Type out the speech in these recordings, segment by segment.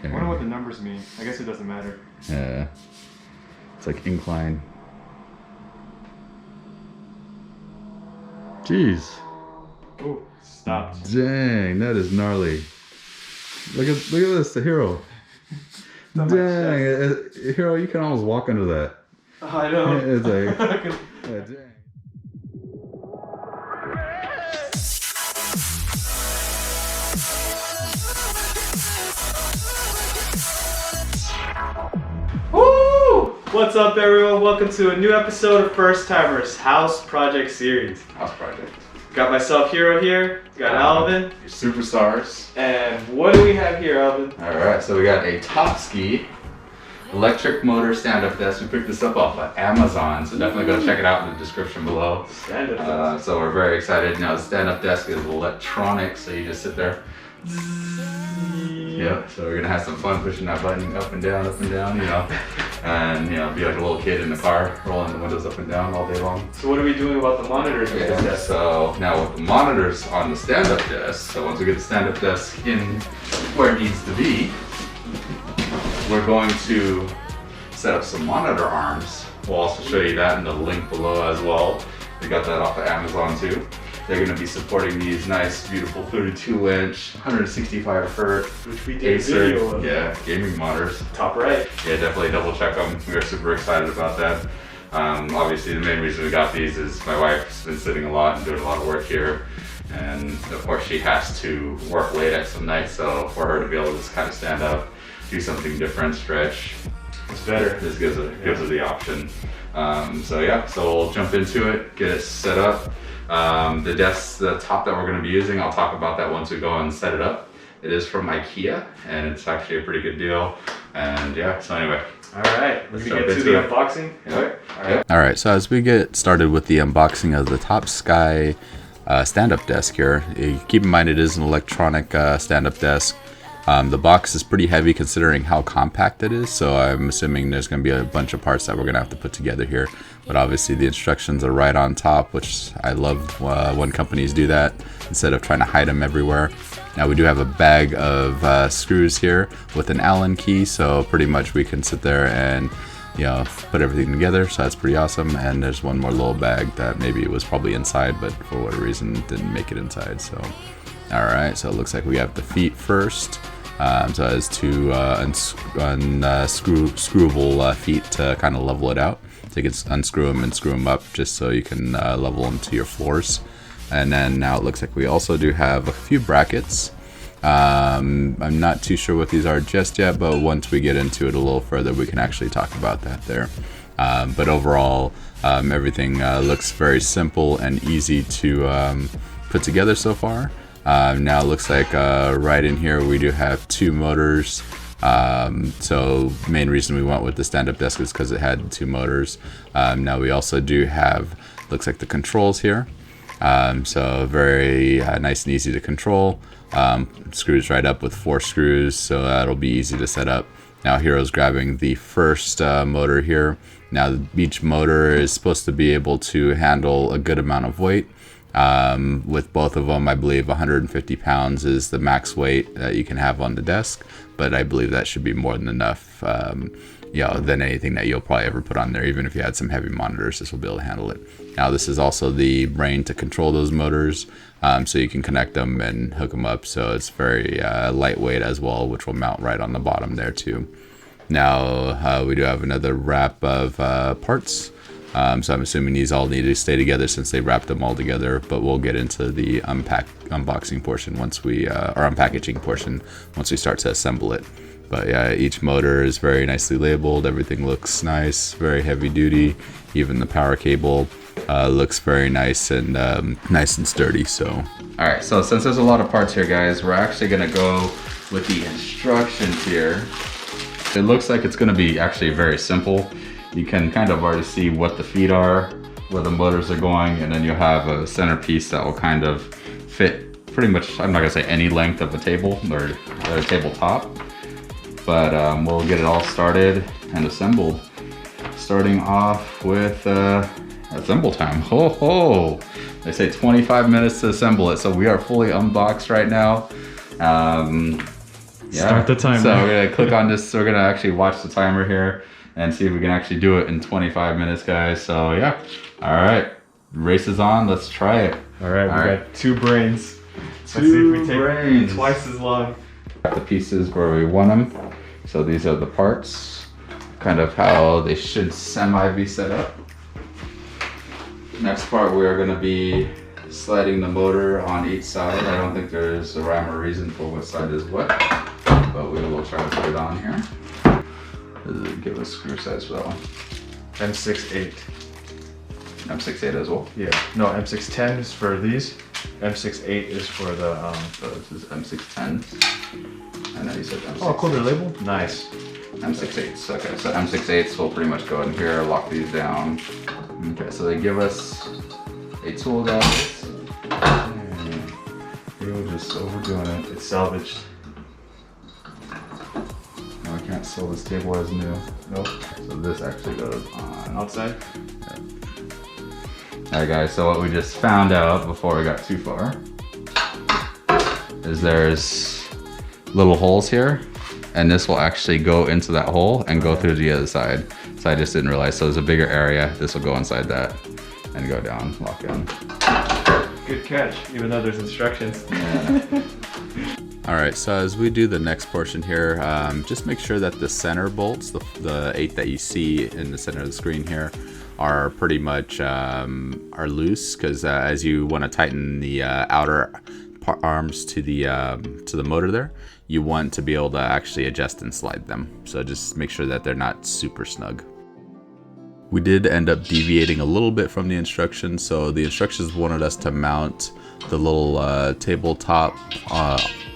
I wonder what the numbers mean. I guess it doesn't matter. Yeah. It's like incline. Jeez. Oh, stopped. Dang, that is gnarly. Look at this, the Hiro. Dang, Hiro, you can almost walk under that. Oh, I know. It's like, yeah, dang. Woo! What's up, everyone? Welcome to a new episode of First Timers House Project Series. House project. Got myself Hiro here. Got Alvin. Your superstars. And what do we have here, Alvin? Alright, so we got a Topsky electric motor stand-up desk. We picked this up off of Amazon, so definitely go check it out in the description below. Stand-up desk. So we're very excited. Now the stand-up desk is electronic, so you just sit there. Yep, so we're gonna have some fun pushing that button up and down, you know, and you know, be like a little kid in the car, rolling the windows up and down all day long. So what are we doing about the monitors with this desk? So now with the monitors on the stand-up desk, so once we get the stand-up desk in where it needs to be, we're going to set up some monitor arms. We'll also show you that in the link below as well. We got that off of Amazon too. They're going to be supporting these nice, beautiful 32-inch, 165 hertz Which we did Acer, a video of. yeah, gaming monitors. Top right. Yeah, definitely double check them. We are super excited about that. Obviously, the main reason we got these is my wife's been sitting a lot and doing a lot of work here. And of course, she has to work late at some nights, so for her to be able to just kind of stand up, do something different, stretch, It's better. this gives her the option. So yeah, so we'll jump into it, get it set up. The desk, the top that we're going to be using, I'll talk about that once we go and set it up. It is from Ikea, and it's actually a pretty good deal. And yeah, so anyway. All right, let's get to the unboxing. Yep. All right, so as we get started with the unboxing of the Topsky stand-up desk here, keep in mind it is an electronic stand-up desk. The box is pretty heavy considering how compact it is, so I'm assuming there's going to be a bunch of parts that we're going to have to put together here. But obviously the instructions are right on top, which I love when companies do that instead of trying to hide them everywhere. Now we do have a bag of screws here with an Allen key, so pretty much we can sit there and put everything together, so that's pretty awesome. And there's one more little bag that maybe it was probably inside, but for whatever reason didn't make it inside. So alright, so it looks like we have the feet first. So it has two unscrewable feet to kind of level it out. So you can unscrew them and screw them up just so you can level them to your floors. And then now it looks like we also do have a few brackets. I'm not too sure what these are just yet, but once we get into it a little further, we can actually talk about that there. But overall, everything looks very simple and easy to put together so far. Now it looks like right in here we do have two motors. So main reason we went with the stand-up desk is because it had two motors. Now we also do have, looks like the controls here. So very nice and easy to control. Screws right up with 4 screws, so that'll be easy to set up. Now Hiro's grabbing the first motor here. Now each motor is supposed to be able to handle a good amount of weight. With both of them, I believe 150 pounds is the max weight that you can have on the desk, but I believe that should be more than enough, than anything that you'll probably ever put on there. Even if you had some heavy monitors, this will be able to handle it. Now this is also the brain to control those motors, so you can connect them and hook them up, so it's very lightweight as well, which will mount right on the bottom there too. Now we do have another wrap of parts. So I'm assuming these all need to stay together since they wrapped them all together, but we'll get into the unboxing portion once we, or unpackaging portion once we start to assemble it. But yeah, each motor is very nicely labeled. Everything looks nice, very heavy duty. Even the power cable looks very nice and sturdy. So, all right. So since there's a lot of parts here, guys, we're actually gonna go with the instructions here. It looks like it's gonna be actually very simple. You can kind of already see what the feet are, where the motors are going, and then you'll have a centerpiece that will kind of fit pretty much, I'm not gonna say any length of a table or a tabletop, but we'll get it all started and assembled. Starting off with assemble time. Ho ho! They say 25 minutes to assemble it, so we are fully unboxed right now. Start the timer. So we're gonna click on this. So we're gonna actually watch the timer here and see if we can actually do it in 25 minutes, guys. So yeah, all right, race is on. Let's try it. All right, we got 2 brains. Let's see if we take twice as long. Got the pieces where we want them. So these are the parts, kind of how they should semi-be set up. Next part, we are gonna be sliding the motor on each side. I don't think there's a rhyme or reason for what side is what, but we will try to put it on here. Does it give us screw size for that one? M6-8. M6-8 as well? Yeah. No, M6-10 is for these. M6-8 is for the, So this is M6-10. I know you said M6. Oh, cool, they're labeled? Nice. M6-8s. Okay, so M6-8s will pretty much go in here, lock these down. Okay, so they give us a tool, guys. You're just overdoing it. It's salvaged. No, I can't sell this table as new. Nope. So this actually goes on. Outside? Yeah. Alright guys, so what we just found out before we got too far is there's little holes here, and this will actually go into that hole and go through the other side. So I just didn't realize. So there's a bigger area. This will go inside that and go down, lock in. Good catch, even though there's instructions. Yeah. All right, so as we do the next portion here, just make sure that the center bolts, the 8 that you see in the center of the screen here, are pretty much are loose, because as you want to tighten the outer arms to the motor there, you want to be able to actually adjust and slide them. So just make sure that they're not super snug. We did end up deviating a little bit from the instructions. So the instructions wanted us to mount the little tabletop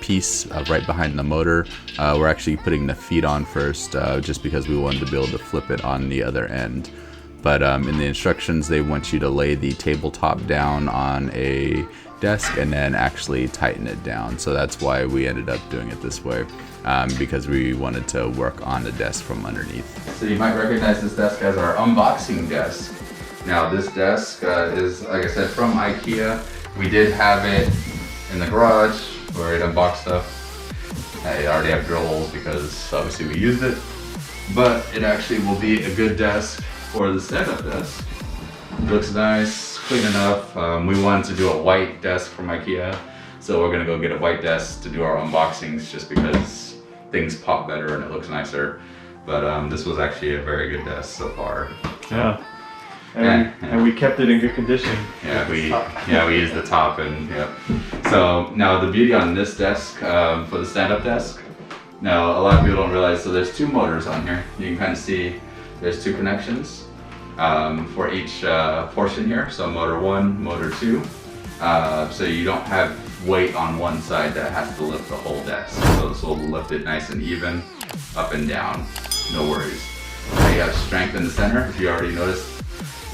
piece right behind the motor. We're actually putting the feet on first, just because we wanted to be able to flip it on the other end. But in the instructions, they want you to lay the tabletop down on a desk and then actually tighten it down. So that's why we ended up doing it this way, because we wanted to work on the desk from underneath. So you might recognize this desk as our unboxing desk. Now this desk is, like I said, from Ikea. We did have it in the garage where it unboxed stuff. I already have drill holes because obviously we used it, but it actually will be a good desk for the stand-up desk. It looks nice, clean enough. We wanted to do a white desk from Ikea, so we're gonna go get a white desk to do our unboxings, just because things pop better and it looks nicer. But this was actually a very good desk so far. Yeah. And we kept it in good condition. Yeah, we used the top, and yep. So now the beauty on this desk, for the stand-up desk, now a lot of people don't realize, so there's 2 motors on here. You can kind of see there's 2 connections for each portion here. So motor 1, motor 2. So you don't have weight on one side that has to lift the whole desk. So this will lift it nice and even, up and down, no worries. Now you have strength in the center. If you already noticed,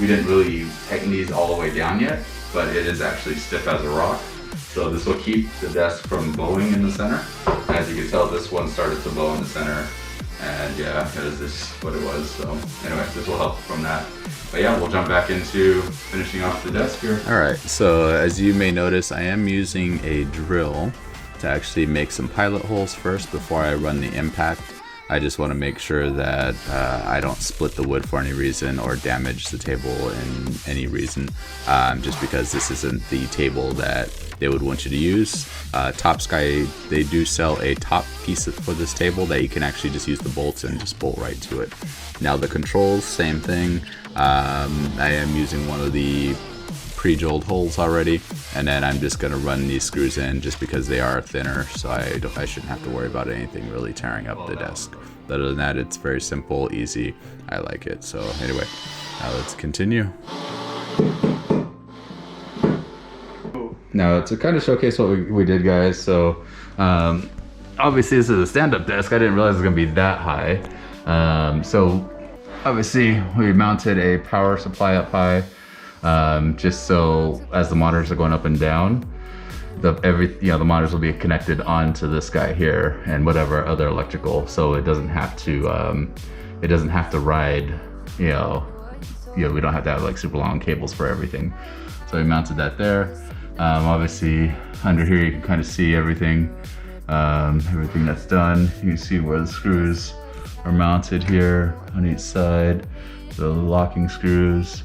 we didn't really tighten these all the way down yet, but it is actually stiff as a rock. So this will keep the desk from bowing in the center. As you can tell, this one started to bow in the center. And yeah, it is just what it was. So anyway, this will help from that. But yeah, we'll jump back into finishing off the desk here. All right, so as you may notice, I am using a drill to actually make some pilot holes first before I run the impact. I just want to make sure that I don't split the wood for any reason or damage the table in any reason, just because this isn't the table that they would want you to use. Topsky, they do sell a top piece for this table that you can actually just use the bolts and just bolt right to it. Now the controls, same thing. I am using one of the pre-drilled holes already, and then I'm just gonna run these screws in just because they are thinner, so I shouldn't have to worry about anything really tearing up the desk. Other than that, it's very simple, easy. I like it. So anyway, now let's continue. Now to kind of showcase what we did, guys, so obviously this is a stand-up desk. I didn't realize it was gonna be that high. So obviously we mounted a power supply up high, just so as the monitors are going up and down, the monitors will be connected onto this guy here and whatever other electrical, so it doesn't have to ride, we don't have to have like super long cables for everything. So we mounted that there. Obviously under here you can kind of see everything. Everything that's done. You can see where the screws are mounted here on each side. The locking screws.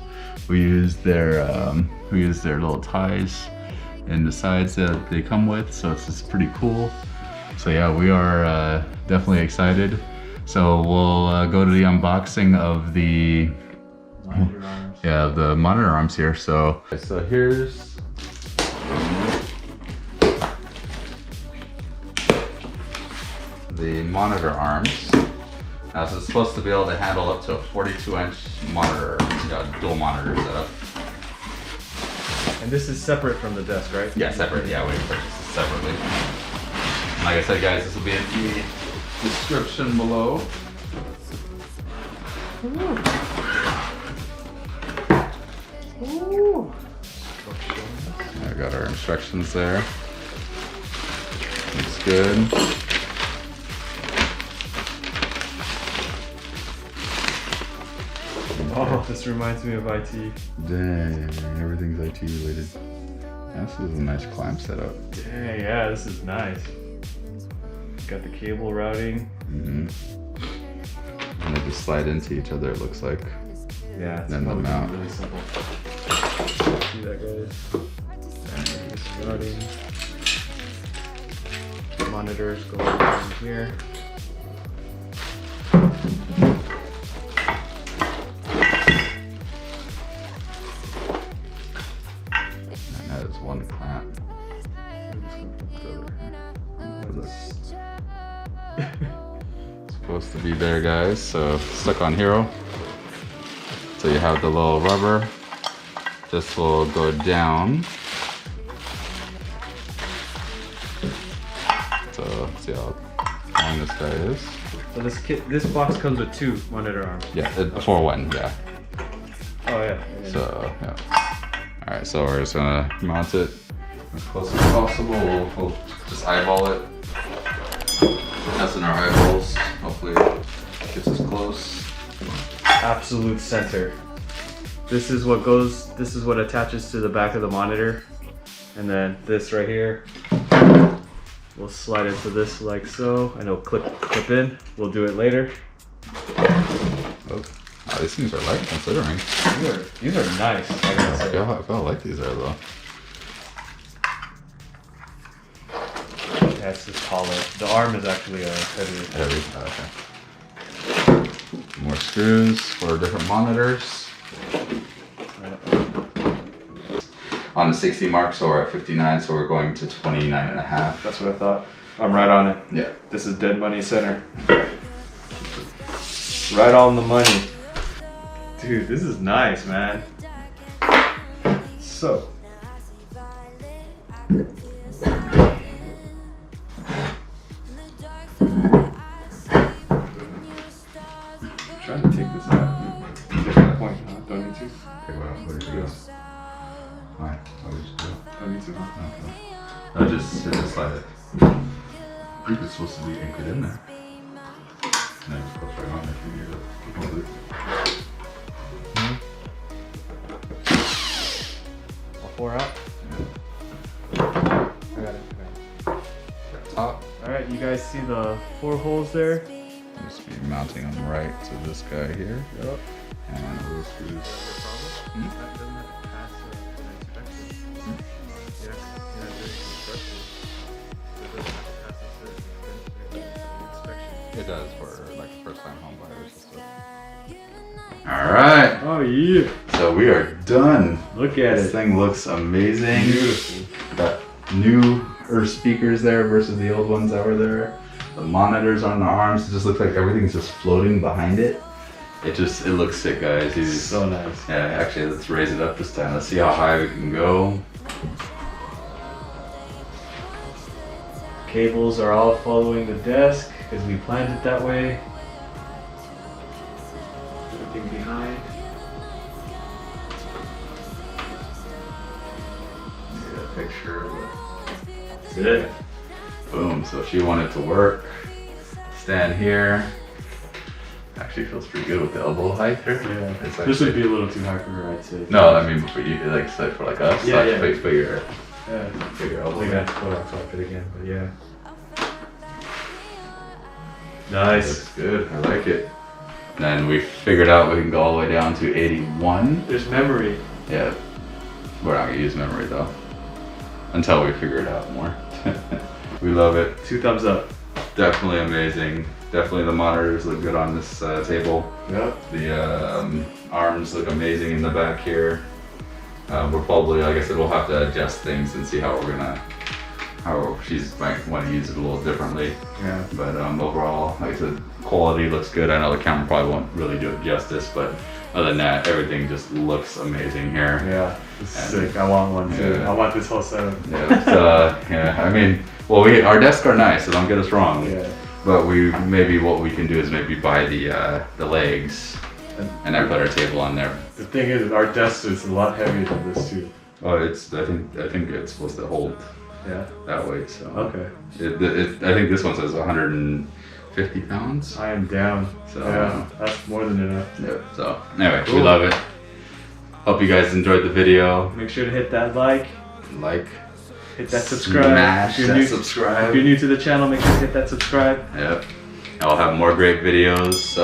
We use their little ties in the sides that they come with, so it's just pretty cool. So yeah, we are definitely excited. So we'll go to the unboxing of the the monitor arms here. So here's the monitor arms. Now, so it's supposed to be able to handle up to a 42-inch monitor, dual monitor setup. And this is separate from the desk, right? Yeah, separate. Yeah, we purchased this separately. Like I said, guys, this will be in the description below. Ooh. I got our instructions there. Looks good. Oh, this reminds me of IT. Dang, everything's IT related. This is a nice clamp setup. Dang, yeah, this is nice. Got the cable routing. And they just slide into each other, it looks like. Yeah, it's then the mount. really simple. See that, guys? This is routing. The monitors go in here. That is one clamp. It's supposed to be there, guys. So stuck on Hero. So you have the little rubber. This will go down. So let's see how long this guy is. So this box comes with 2 monitor arms. Yeah, for one, yeah. Oh yeah. So yeah. All right, so we're just gonna mount it as close as possible. We'll just eyeball it. Testing our eyeballs. Hopefully it gets us close. Absolute center. This is what attaches to the back of the monitor. And then this right here, we'll slide into this like so, and it'll clip in. We'll do it later. Oh, these things are light considering. These are nice. I gotta say. I feel like these are though. That's just taller. The arm is actually heavier. Heavy. Okay. More screws for different monitors. On the 60 mark, so we're at 59, so we're going to 29 and a half. That's what I thought. I'm right on it. Yeah. This is Dead Money Center. Right on the money. Dude, this is nice, man. So. Trying to take this out. Get that point, huh? Don't need to? Okay, well, where did you go? Why? What did you do? Don't need to, huh? Okay. Just slide it. I think it's supposed to be anchored in there. And then it goes right on there for you to hold it. All 4 out? Yeah. I got it. Top. Alright, you guys see the 4 holes there? Just be mounting them right to this guy here. Yep. And those screws. It does for like first time home buyers and stuff. Alright. Oh yeah. So we are done. Look at This it. thing looks amazing. Beautiful. Got newer speakers there versus the old ones that were there. The monitors on the arms, it just looks like everything's just floating behind it. It looks sick, guys. So nice. Yeah, actually, let's raise it up this time. Let's see how high we can go. Cables are all following the desk because we planned it that way. Everything behind. Get a picture of it. That's it. Boom. So if you want it to work, stand here. Actually feels pretty good with the elbow height there. Yeah. It's This would be a little too high for her, I'd say. No, I mean for you, like so for like us. Yeah, like, yeah. Put your Yeah. elbow. We got to put our carpet again, but yeah. Nice. That's good. I like it. And then we figured out we can go all the way down to 81. There's memory. Yeah. We're not gonna use memory though. Until we figure it out more. We love it. 2 thumbs up. Definitely amazing. Definitely the monitors look good on this table. Yep. The arms look amazing in the back here. We're probably, like I said, we'll have to adjust things and see how we're gonna, how she's might want to use it a little differently. Yeah. But overall, like I said, quality looks good. I know the camera probably won't really do it justice, but other than that, everything just looks amazing here. Yeah. It's sick. I want one too. Yeah. I want this whole setup. Yeah. Yeah. I mean, well, our desks are nice, so don't get us wrong. Yeah. But maybe what we can do is maybe buy the legs, and I put our table on there. The thing is, our desk is a lot heavier than this too. Oh, I think it's supposed to hold Yeah. that weight. So Okay. I think this one says 150 pounds. I am down. So Yeah, that's more than enough. yeah. So anyway, Cool. we love it. Hope you guys enjoyed the video. Make sure to hit that like, Like, hit that subscribe. smash If you're that new- subscribe. If you're new to the channel, make sure to hit that subscribe. Yep. I'll have more great videos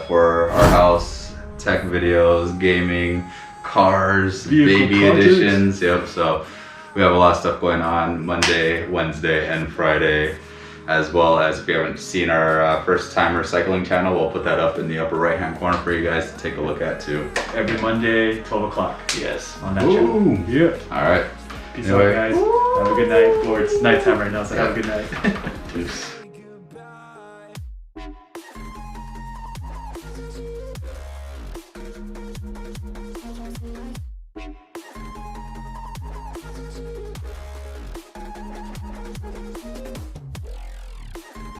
for our house, tech videos, gaming, cars, Vehicle baby projects. editions. Yep. So we have a lot of stuff going on Monday, Wednesday, and Friday. As well as if you haven't seen our first time recycling channel, we'll put that up in the upper right hand corner for you guys to take a look at too. Every Monday, 12 o'clock Yes. on that channel. Yeah. All right. Peace Anyway. out, guys. Have a good night. Or it's nighttime right now, so have a good night. Peace.